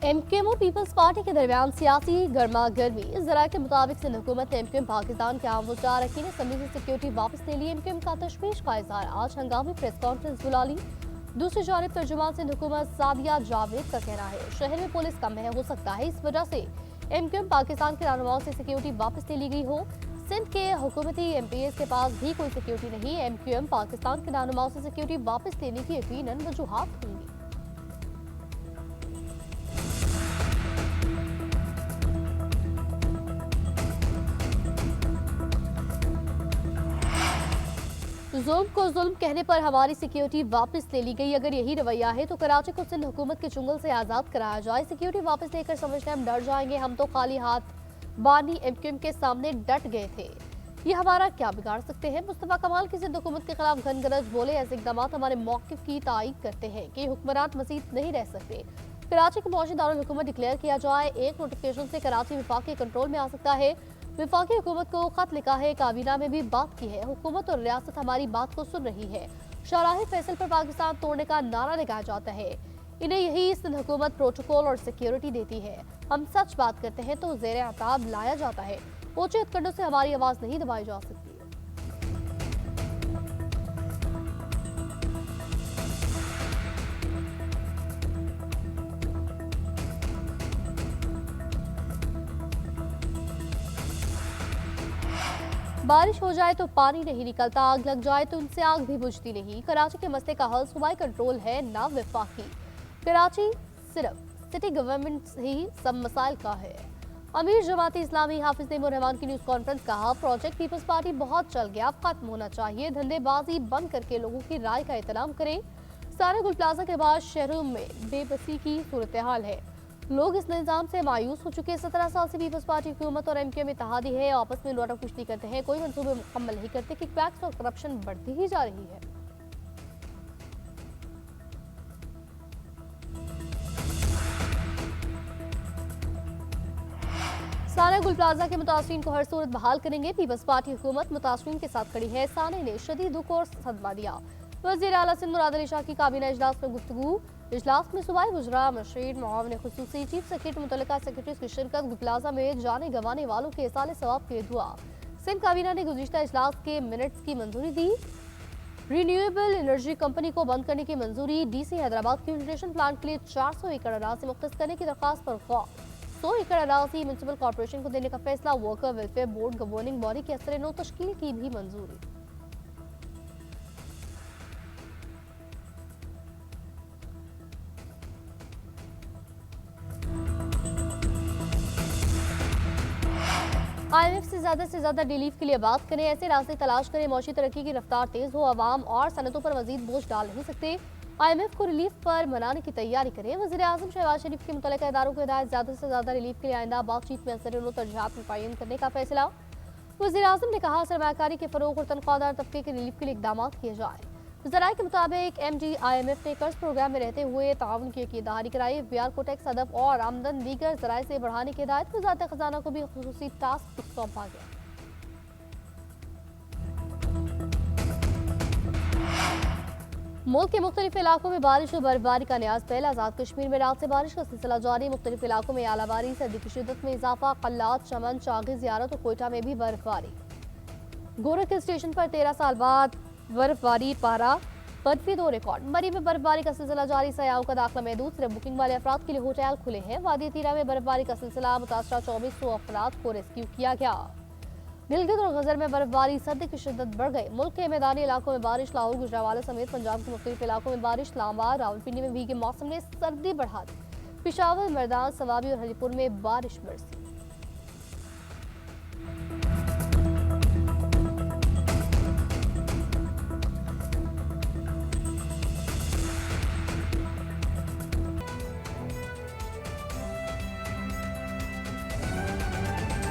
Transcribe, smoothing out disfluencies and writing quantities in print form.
MQM और peoples party के दरमियान सियासी गर्मा गर्मी। जराये के मुताबिक सिंध हुकूमत ने एमक्यूएम पाकिस्तान के आम वज़ीर अरकान असम्बली से सिक्योरिटी वापस ले ली। एमक्यूएम का तशवीश का इजहार, आज हंगामी प्रेस कॉन्फ्रेंस बुला ली। दूसरी जानिब तर्जुमान सिंध हुकूमत सादिया जावेद का कहना है शहर में पुलिस कम हो सकता है, इस वजह से एमक्यूएम पाकिस्तान के रहनुमाओं से सिक्योरिटी वापस ले ली गई हो। सिंध के हुकूमती एमपीएस के पास भी कोई सिक्योरिटी नहीं। एमक्यूएम पाकिस्तान के रहनुमाओं से सिक्योरिटी वापस लेने की यकीनन वजूहात होंगी। जुल्म को जुल्म कहने पर हमारी सिक्योरिटी वापस ले ली गई। अगर यही रवैया है तो कराची को सिंध हुकूमत के चुंगल से आज़ाद कराया जाए। सिक्योरिटी वापस लेकर समझते हम डर जाएंगे, हम तो खाली हाथ बानी एमक्यूएम के सामने डट गए थे, ये हमारा क्या बिगाड़ सकते हैं। मुस्तफा कमाल की सिंध हुकूमत के खिलाफ घनगरज बोले, ऐसे इकदाम हमारे मौक़िफ़ की तायीद करते हैं कि हुक्मरान मज़ीद नहीं रह सकते। कराची को मौजूद दारुल हुकूमत डिक्लेयर किया जाए। एक नोटिफिकेशन से कराची विफाकी कंट्रोल में आ सकता है। विफाकी हुकूमत को खत लिखा है, काबीना में भी बात की है। हुकूमत और रियासत हमारी बात को सुन रही है। शाहराह फैसल पर पाकिस्तान तोड़ने का नारा लगाया जाता है। इन्हें यही सिंध हुकूमत प्रोटोकॉल और सिक्योरिटी देती है। हम सच बात करते हैं तो ज़ेर अताब लाया जाता है। ऊंचे हथकंडों से हमारी आवाज़ नहीं दबाई जा सकती। बारिश हो जाए तो पानी नहीं निकलता, आग लग जाए तो उनसे आग भी बुझती नहीं। कराची के मसले का हल सूबाई कंट्रोल है, ना विफाकी। कराची सिर्फ सिटी गवर्नमेंट ही सब मसाइल का है। अमीर जमाती इस्लामी हाफिज नईमुर रहमान की न्यूज़ कॉन्फ्रेंस कहा, प्रोजेक्ट पीपल्स पार्टी बहुत चल गया, अब खत्म होना चाहिए। धंधेबाजी बंद करके लोगों की राय का एहतराम करें। सारे गुल प्लाजा के बाद शहरों में बेबसी की सूरत हाल है। लोग इस निज़ाम से मायूस हो चुके। 17 साल से पीपल्स पार्टी हुकूमत और एमक्यूएम इत्तेहादी है, आपस में लौटा कुश्ती करते हैं, कोई मंसूबे मुकम्मल नहीं करते। किकबैक्स और करप्शन बढ़ती ही जा रही है। साना गुल प्लाजा के मुतासरीन को हर सूरत बहाल करेंगे। पीपल्स पार्टी हुकूमत मुतासरीन के साथ खड़ी है। साने ने शदीद दुख और सदमा दिया। वज़ीर आला सिंध मुराद अली शाह की काबीना इजलास में गुफ्तगू। इजलास में सूबाई वज़रा, मशीर, मुआविन खुसूसी, चीफ सेक्रेटरी, मुतल्लिका सेक्रेटरीज की शिरकत। गुल प्लाजा में जाने गंवाने वालों के साले सवाब के दुआ। सिंध काबीना ने गुज़िश्ता इजलास के मिनट्स की मंजूरी दी। रिन्यूएबल एनर्जी कंपनी को बंद करने की मंजूरी। डीसी हैदराबाद के जनरेशन प्लांट के लिए 400 एकड़ अराज़ी मुख्तस करने की दरख्वास्त पर गौर। 100 एकड़ अराज़ी म्यूनसिपल कॉर्पोरेशन को देने का फैसला। Worker welfare board governing body के असर नो तश्कील की भी मंजूरी। IMF से ज्यादा रिलीफ के लिए बात करें, ऐसे रास्ते तलाश करें। मौशी तरक्की की रफ्तार तेज हो, आवाम और सनतों पर मजीद बोझ डाल नहीं सकते। IMF को रिलीफ पर मनाने की तैयारी करें। वज़ीर आज़म शहबाज शरीफ के मुतल्लिका इदारों को हिदायत, ज़्यादा से ज़्यादा रिलीफ के लिए आइंदा बातचीत में असर तरजीहात मुतय्यन करने का फैसला। वज़ीर आज़म ने कहा, सरमायाकारी के फ़रोग़ और तनख्वाहदार तबके के रिलीफ के लिए इक़दाम किए जाए। ज़राए के मुताबिक MD IMF ने कर्ज प्रोग्राम में रहते हुए ताउन की यकीनदहानी कराई। FBR को टैक्स हदफ और आमदन दीगर ज़राए से बढ़ाने की हिदायत। वज़ारत ख़जाना को भी ख़ुसूसी टास्क सौंपा गया। मुल्क के मुख्तलिफ इलाकों में बारिश और बर्फबारी का न्याज़ पहला। आज़ाद कश्मीर में रात से बारिश का सिलसिला जारी। मुख्तलिफ इलाकों में आला बारिश, सर्दी की शिद्दत में इजाफा। कल्लात, चमन, चागी, ज़ियारत और कोयटा में भी बर्फबारी। गोरखपुर स्टेशन पर 13 साल बाद बर्फबारी, पारा बर्फी 2 रिकॉर्ड। मरी में बर्फबारी का सिलसिला जारी, सयाहों का दाखिला महदूद। सिर्फ बुकिंग वाले अफराद के लिए होटल खुले हैं। वादी तीरा में बर्फबारी का सिलसिला, मुतासरा 2400 अफराद को रेस्क्यू किया गया। गिलगित और गजर में बर्फबारी, सर्दी की शिद्दत बढ़ गई। मुल्क के मैदानी इलाकों में बारिश। लाहौर, गुजरावाला समेत पंजाब के मुख्तलिफ इलाकों में बारिश। इस्लामाबाद, रावलपिंडी में भीगे मौसम ने सर्दी बढ़ा दी। पेशावर, मरदान, सवाबी और हलीपुर में बारिश बरसी।